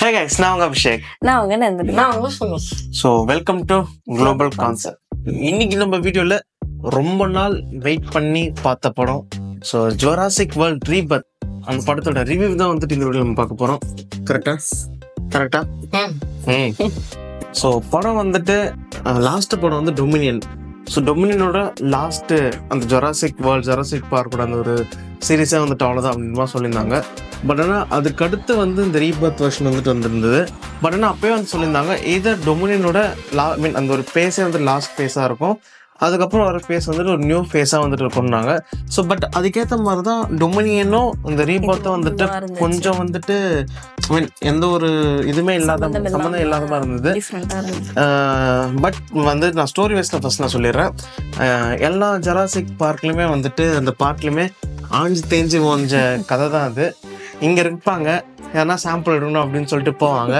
Hey guys, நான் உங்க அபிஷேக். நான் உங்க நந்தினி. நான் உங்க Sumesh. So welcome to global concept. இன்னைக்கு நம்ம வீடியோவில் ரொம்ப நாள் வெயிட் பண்ணி பார்த்த படம் ஸோ ஜுராசிக் வேர்ல்ட் ரீபர்த் அந்த படத்தோட ரிவ்யூ தான் வந்துட்டு இந்த வீடியோ நம்ம பார்க்க போகிறோம். கரெக்டா ஸோ படம் வந்துட்டு லாஸ்ட் படம் வந்து டொமினியன். ஸோ டொமினியனோட லாஸ்ட்டு அந்த ஜொராசிக் வேர்ல்ட் ஜொராசிக் பார்க்கோட அந்த ஒரு சீரீஸாக வந்துட்டு அவ்வளோதான் அப்படின்னு சொல்லியிருந்தாங்க. பட் ஆனால் அதுக்கடுத்து வந்து இந்த ரீபர்த் வெர்ஷன் வந்துட்டு வந்துருந்தது. பட் ஆனால் அப்போயே வந்து சொல்லியிருந்தாங்க இதர் டொமினியனோட அந்த ஒரு ஃபேஸே வந்து லாஸ்ட் ஃபேஸாக இருக்கும், அதுக்கப்புறம் ஒரு ஃபேஸ் வந்துட்டு ஒரு நியூ ஃபேஸாக வந்துட்டு இருக்கும்னாங்க. ஸோ பட் அதுக்கேற்ற மாதிரி தான் டொமினியனும் இந்த ரீபர்த்தும் வந்துட்டு கொஞ்சம் வந்துட்டு எந்த ஒரு இதுவுமே இல்லாத சம்மந்தம் இல்லாத மாதிரி இருந்தது. பட் வந்து நான் ஸ்டோரி வைஸில் ஃபர்ஸ்ட் நான் சொல்லிடுறேன். எல்லா ஜொராசிக் பார்க்லையுமே வந்துட்டு அந்த பார்க்லையுமே ஆஞ்சு தேஞ்சு ஓஞ்ச கதை தான் அது. இங்கே இருப்பாங்க, ஏன்னா சாம்பிள் எடுக்கணும் அப்படின்னு சொல்லிட்டு போவாங்க,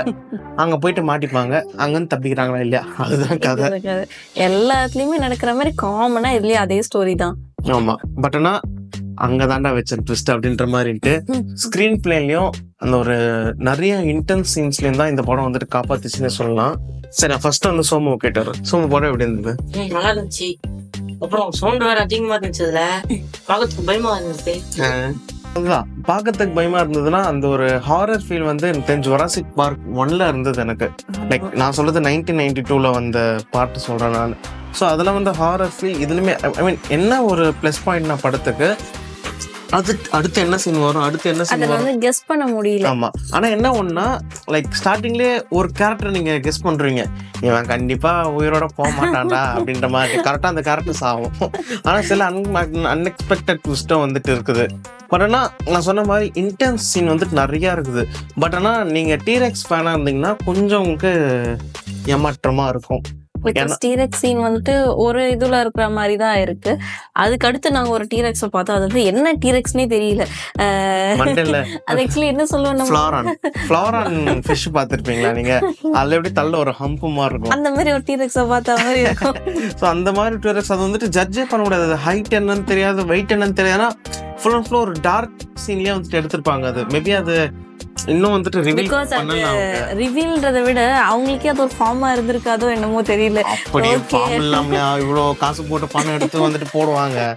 அங்கே போயிட்டு மாட்டிப்பாங்க, அங்கேருந்து தப்பிக்கிறாங்களா இல்லையா, அதுதான் கதை. எல்லாத்துலேயுமே நடக்கிற மாதிரி காமனாக இதுலேயே அதே ஸ்டோரி தான். ஆமாம், பட் ஆனால் அங்கே தாண்டா வச்சேன் ட்விஸ்ட் அப்படின்ற மாதிரின்ட்டு ஸ்க்ரீன் பிளேலையும் அந்த ஒரு நிறைய இன்டென்ஸ் சீன்ஸ்லேயும் தான் இந்த படம் வந்துட்டு காப்பாத்துச்சுன்னு சொல்லலாம். சரி, நான் ஃபர்ஸ்ட் வந்து சோமு கேட்டாரு. சோமு படம் எப்படி இருந்தது? நல்லா இருந்துச்சு. அப்புறம் சவுண்ட் வேற அதிகமா இருந்துச்சுல, பார்க்கறதுக்கு பயமா இருந்துச்சு. அதுதான் பார்க்கறதுக்கு பயமா இருந்ததுன்னா அந்த ஒரு ஹாரர் ஃபீல் வந்து எனக்கு தெரிஞ்சு ஜொராசிக் பார்க் 1ல இருந்தது. எனக்கு லைக் நான் சொல்றது 1992 வந்த பார்ட் சொல்றேன் நான். ஸோ அதில் வந்து ஹாரர் ஃபீல் இதுலையுமே ஐ மீன் என்ன ஒரு ப்ளஸ் பாயிண்ட்னா படத்துக்கு அடுத்து என்ன சீன் வரும், அடுத்து என்ன சீன் வரும் கெஸ் பண்ண முடியல. ஆமா, ஆனா என்ன ஒண்ணா லைக் ஸ்டார்டிங்லேயே ஒரு கேரக்டர் நீங்க கெஸ் பண்றீங்க, இவன் கண்டிப்பா உயிரோட போக மாட்டான்டா அப்படின்ற மாதிரி கரெக்டா அந்த கேரக்டர்ஸ் ஆகும். ஆனா சில அன்எக்ஸ்பெக்டட் ட்விஸ்டும் வந்துட்டு இருக்குது. பட் ஆனால் நான் சொன்ன மாதிரி இன்டென்ஸ் சீன் வந்துட்டு நிறையா இருக்குது. பட் ஆனால் நீங்கள் டீரெக்ஸ் ஃபேனாக இருந்தீங்கன்னா கொஞ்சம் உங்களுக்கு ஏமாற்றமா இருக்கும். டீரெக்ஸ் சீன் வந்துட்டு ஒரு இதுல இருக்கிற மாதிரி தான் இருக்கு. அதுக்கு அடுத்து நாங்க ஒரு டீரெக்ஸை பார்த்தோம், அது வந்து என்ன டீரெக்ஸ்னே தெரியல. அது ஆக்சுவலி என்ன சொல்லுவோம், ஃப்ளாரான் ஃபிஷ் பார்த்துருப்பீங்களா நீங்க? அதுல எப்படி தள்ள ஒரு ஹம்ப் மாதிரி இருக்கும், அந்த மாதிரி ஒரு டீரெக்ஸை பார்த்த மாதிரி இருக்கும். ஸோ அந்த மாதிரி டீரெக்ஸ் அது வந்துட்டு ஜட்ஜே பண்ண முடியாது. ஹைட் என்னன்னு தெரியாது, வெயிட் என்னன்னு தெரியாதுன்னா ஃபுல் அண்ட் ஃபுல் ஒரு டார்க் சீன்லயே வந்துட்டு எடுத்திருப்பாங்க. அது மேபி அது இன்னும் வந்துட்டு ரிவீல்ன்றதை விட அவங்களுக்கே அது ஒரு ஃபார்மா இருந்திருக்காதோ என்னமோ தெரியல. அப்படியே ஃபார்ம் இல்லாம இவ்வளவு காசு போட்டு பணம் எடுத்து வந்துட்டு போடுவாங்க.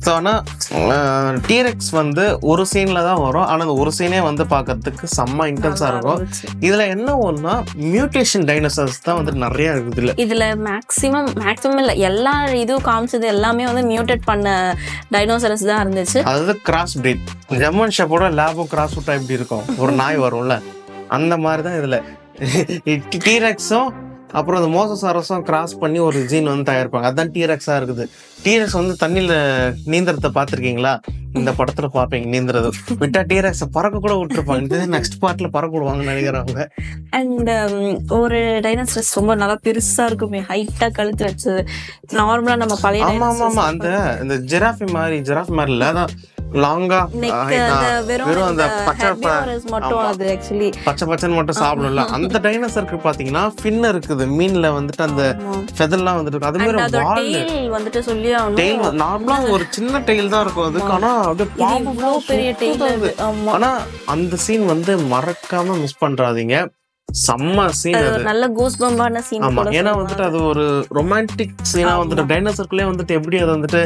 ஸோ ஆனால் டீரெக்ஸ் வந்து ஒரு சீன்ல தான் வரும், ஆனால் அந்த ஒரு சீனே வந்து பார்க்கறதுக்கு செம்ம இன்டென்ஸா இருக்கும். இதுல என்ன ஒன்னா மியூட்டேஷன் டைனோசர்ஸ் தான் வந்துட்டு நிறைய இருக்குது. இதுல மேக்ஸிமம் இல்ல எல்லா இதுவும் காமிச்சது எல்லாமே வந்து மியூட்டேட் பண்ண டைனோசரஸ் தான் இருந்துச்சு. அதாவது கிராஸ் பிரீட். ஜெர்மன் ஷெப்பர்டோட லேபும் கிராஸ் விட்டா எப்படி இருக்கும், ஒரு நாய் வரும்ல, அந்த மாதிரி தான் இதுல டீரெக்ஸும் அப்புறம் அந்த மோசசாரஸும் கிராஸ் பண்ணி ஒரு ஜீன் வந்து தயாரிப்பாங்க. அதுதான் டீரெக்ஸா இருக்குது. டீரெக்ஸ் வந்து தண்ணியில நீந்திரத்தை பார்த்துருக்கீங்களா? இந்த படத்துல பார்ப்பீங்க நீந்துறது. விட்டா டீரெக்ஸை பறக்க கூட விட்டுருப்பாங்க. நெக்ஸ்ட் பார்ட்ல பறக்க விடுவாங்கன்னு நினைக்கிறாங்க. அண்ட் ஒரு டைனோசரஸ் ரொம்ப நல்லா பெருசா இருக்குமே, ஹைட்டா கழுத்து வச்சது. நார்மலா நம்ம பழைய ஆமா அந்த ஜிராஃபி மாதிரி இல்ல, அதான் லாங்கா வெறும் அந்த பச்சை பச்சைன்னு மட்டும் சாப்பிடல. அந்த டைனோசருக்கு பாத்தீங்கன்னா ஃபின் இருக்குது, மீன்ல வந்துட்டு அந்த ஃபெதர்லாம் வந்துட்டு அது மாதிரி வால் வந்துட்டு சொல்லி டெயில் நார்மலா ஒரு சின்ன டெயில் தான் இருக்கும் அதுக்கு. ஆனா அப்படியே பாம்பு பெரிய டெயில். ஆனா அந்த சீன் வந்து மறக்காம மிஸ் பண்றாதீங்க, செம்ம சீன். அது நல்ல கூஸ்பம்பான சீன். ஆமா, ஏன்னா வந்துட்டு அது ஒரு ரொமான்டிக் சீனா வந்துட்டு டைனோசர்க்குள்ளே வந்துட்டு எப்படி அதை வந்துட்டு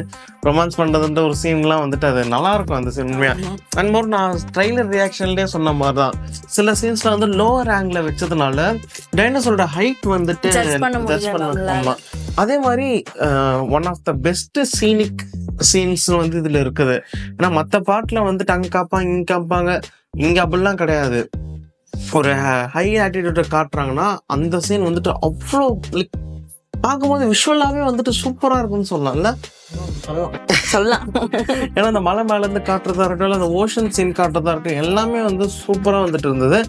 ரொமான்ஸ் பண்றதுன்ற ஒரு சீன்லாம் வந்துட்டு அது நல்லா இருக்கும் அந்த சீன் உண்மையா. அண்ட் மோர் நான் ட்ரைலர் ரியாக்ஷன்லயே சொன்ன மாதிரி தான் சில சீன்ஸ்ல வந்து லோவர் ஆங்கிள் வச்சதுனால டைனோசரோட ஹைட் வந்துட்டு ஜட்ஜ் பண்ண. அதே மாதிரி one of the best scenic scenes வந்து இதுல இருக்குது. ஏன்னா மற்ற பாட்டுல வந்துட்டு அங்க காப்பாங்க இங்க காப்பாங்க, இங்க அப்படிலாம் கிடையாது. ஒரு ஹை ஆட்டிடியூட காட்டுறாங்கன்னா அந்த சீன் வந்துட்டு அவ்வளோ பார்க்கும்போது விஷுவலாவே வந்துட்டு சூப்பரா இருக்கும்னு சொல்லலாம்ல. ஏன்னா அந்த மலை மேல இருந்து காட்டுறதா இருக்கட்டும், அந்த ஓஷன் சீன் காட்டுறதா இருக்கட்டும், எல்லாமே வந்து சூப்பரா வந்துட்டு இருந்தது.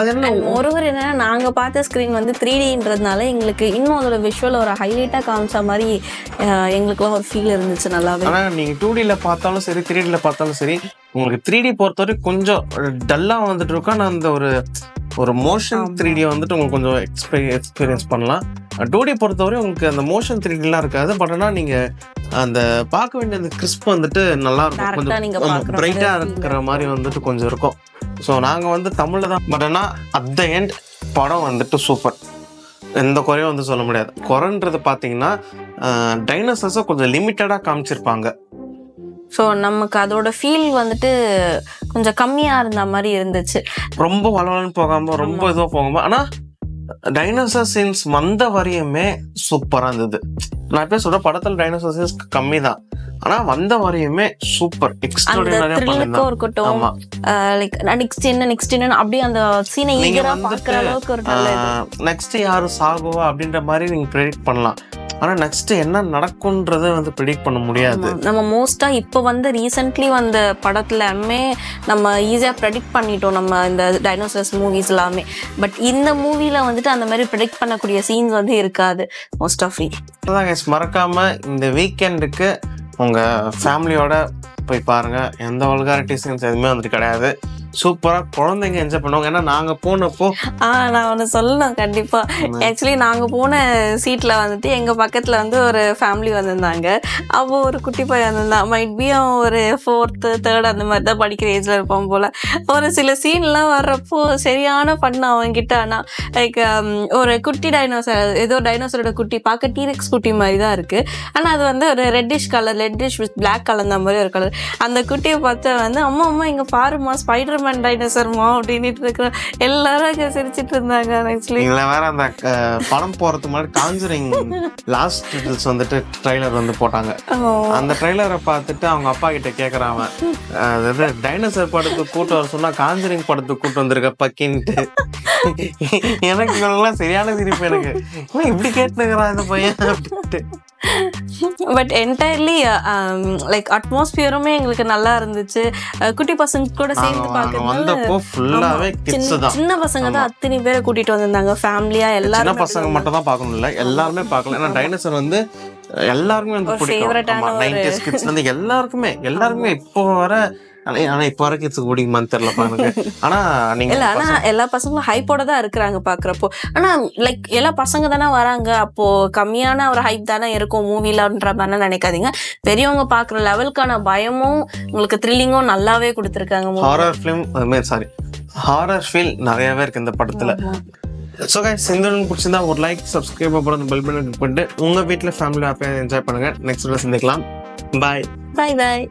அது என்ன ஒருவர் என்னன்னா நாங்க பார்த்த ஸ்கிரீன் வந்து 3Dன்றதுனால எங்களுக்கு இன்னும் அதோட விஷுவல் ஒரு ஹைலைட்டா காமிச்ச மாதிரி எங்களுக்குலாம் ஒரு ஃபீல் இருந்துச்சு நல்லாவே. ஆனா நீங்க 2Dல பார்த்தாலும் சரி 3Dல பார்த்தாலும் சரி உங்களுக்கு 3D பொறுத்தவரை கொஞ்சம் டல்லா வந்துட்டு இருக்கும். ஆனா அந்த ஒரு மோஷன் 3D வந்துட்டு உங்களுக்கு கொஞ்சம் எக்ஸ்பீரியன்ஸ் பண்ணலாம். 2D பொறுத்தவரை உங்களுக்கு அந்த மோஷன் 3Dலாம் இருக்காது. பட் ஆனால் நீங்க அந்த பார்க்க வேண்டிய அந்த கிறிஸ்ப் வந்துட்டு நல்லா இருக்கும், கொஞ்சம் பிரைட்டா இருக்கிற மாதிரி வந்துட்டு கொஞ்சம் இருக்கும். ஸோ நாங்கள் வந்து தமிழில் தான். பட் ஆனால் அட் த எண்ட் படம் வந்துட்டு சூப்பர், எந்த குறையும் வந்து சொல்ல முடியாது. குறைன்றது பார்த்தீங்கன்னா டைனோசர்ஸை கொஞ்சம் லிமிட்டடாக காமிச்சிருப்பாங்க. ஸோ நமக்கு அதோட ஃபீல் வந்துட்டு கொஞ்சம் கம்மியா இருந்த மாதிரி இருந்துச்சு. ரொம்ப வளவலன்னு போகாம ரொம்ப இதுவாக போகாம. ஆனால் டைனோசர் சீன்ஸ் வந்த வரையுமே சூப்பராக இருந்தது. நான் எப்போ சொல்ற படத்தில் டைனோசர் சீன்ஸ் கம்மி தான், ஆனா வந்த வரையுமே சூப்பர் எக்ஸ்ட்ராடினரியா பண்ணிருந்தாங்க. இருக்கட்டும் லைக் நெக்ஸ்ட் என்ன அப்படியே அந்த சீனை ஈகரா பார்க்குற அளவுக்கு ஒரு நல்ல நெக்ஸ்ட் யாரு சாகுவா அப்படின்ற மாதிரி நீங்க ப்ரெடிக்ட் பண்ணலாம். ஆனா நெக்ஸ்ட் என்ன நடக்கும்ன்றத வந்து ப்ரெடிக்ட் பண்ண முடியாது. நம்ம மோஸ்டா இப்போ வந்து ரீசென்ட்லி வந்த படத்துலமே நம்ம ஈஸியா ப்ரெடிக்ட் பண்ணிட்டோம் நம்ம இந்த டைனோசர்ஸ் மூவிஸ் எல்லாமே. பட் இந்த மூவில வந்துட்டு அந்த மாதிரி ப்ரெடிக்ட் பண்ணக்கூடிய சீன்ஸ் வந்து இருக்காது மோஸ்ட் ஆஃப். மறக்காம இந்த வீக்கெண்டுக்கு உங்க ஃபேமிலியோட போய் பாருங்க. எந்த வல்காரிட்டி சீன்ஸ் எதுவுமே வந்துட்டு கிடையாது. சூப்பரா குழந்தைங்க என்ஜாய் பண்ணுவாங்க. ஏன்னா நாங்க போனப்போ நான் ஒன்று சொல்லணும் கண்டிப்பா. ஆக்சுவலி நாங்க போன சீட்ல வந்துட்டு எங்க பக்கத்துல வந்து ஒரு ஃபேமிலி வந்திருந்தாங்க. அப்போ ஒரு குட்டி பையன் வந்திருந்தான். மைட் பி அவன் ஒரு 4th 3rd அந்த மாதிரி தான் படிக்கிற ஏஜ்ல இருப்பான் போல. ஒரு சில சீன்லாம் வர்றப்போ சரியான பண்ண அவன்கிட்ட. ஆனா லைக் ஒரு குட்டி டைனோசர், ஏதோ டைனோசரோட குட்டி பார்க்க டீரெக்ஸ் குட்டி மாதிரி தான் இருக்கு. ஆனா அது வந்து ஒரு ரெட்டிஷ் வித் பிளாக் கலந்த மாதிரி ஒரு கலர். அந்த குட்டியை பார்த்தா வந்து அம்மா அம்மா இங்க பாருமா ஸ்பைடர் டைனோசர்மா அப்படின்னு இருக்கிற எல்லாரும் அங்க சிரிச்சிட்டு இருந்தாங்க. ஆக்சுவலி இதுல வேற அந்த படம் போறதுக்கு முன்னாடி காஞ்சரிங் லாஸ்ட் டைட்டில்ஸ் வந்துட்டு ட்ரைலர் வந்து போட்டாங்க. அந்த ட்ரைலரை பார்த்துட்டு அவங்க அப்பா கிட்ட கேக்குறாங்க, அதாவது டைனோசர் படத்துக்கு கூட்டு வர சொன்னா காஞ்சரிங் படத்துக்கு கூட்டு வந்திருக்க பக்கின்ட்டு. எனக்கு இவங்கெல்லாம் சரியான சிரிப்பு. எனக்கு இப்படி கேட்டுக்கிறான் இந்த பையன் அப்படின்ட்டு. பட் என்டையர்லி லைக் அட்மாஸ்பியருமே எங்களுக்கு நல்லா இருந்துச்சு. குட்டி பசங்க கூட சேர்ந்து பார்க்கறப்போ ஃபுல்லாவே கிட்ஸ் தான், சின்ன பசங்க தான் அத்தனை பேரை கூட்டிட்டு வந்திருந்தாங்க ஃபேமிலியா. எல்லாரும் சின்ன பசங்க மட்டும் தான் பார்க்கணும் இல்ல, எல்லாருமே பார்க்கலாம். ஏன்னா டைனோசர் வந்து எல்லாருக்குமே வந்து பிடிக்கும். 90s கிட்ஸ்ல இருந்து எல்லாருக்குமே இப்போ வர. ஆனா இப்ப வர கிட்ஸ் பிடிக்குமான்னு தெரியல பாருங்க. ஆனா நீங்க இல்ல, ஆனா எல்லா பசங்களும் ஹைப்போட தான் இருக்கிறாங்க பாக்குறப்போ. ஆனா லைக் எல்லா பசங்க தானே வராங்க, அப்போ கம்மியான ஒரு ஹைப் தானே இருக்கும் மூவிலன்ற மாதிரி நினைக்காதீங்க. பெரியவங்க பாக்குற லெவலுக்கான பயமும் உங்களுக்கு த்ரில்லிங்கும் நல்லாவே கொடுத்துருக்காங்க. ஹாரர் ஃபீல் நிறையவே இருக்கு இந்த படத்துல. ஸோ கைஸ், இந்த பிடிச்சிருந்தா ஒரு லைக், சப்ஸ்கிரைப் அப்புறம் பெல் பட்டன் கிளிக் பண்ணிட்டு உங்க வீட்டுல ஃபேமிலி ஹாப்பியா என்ஜாய் பண்ணுங்க. நெக்ஸ்ட் வீடியோ சந்திக்கலாம். பாய் பாய் பாய்.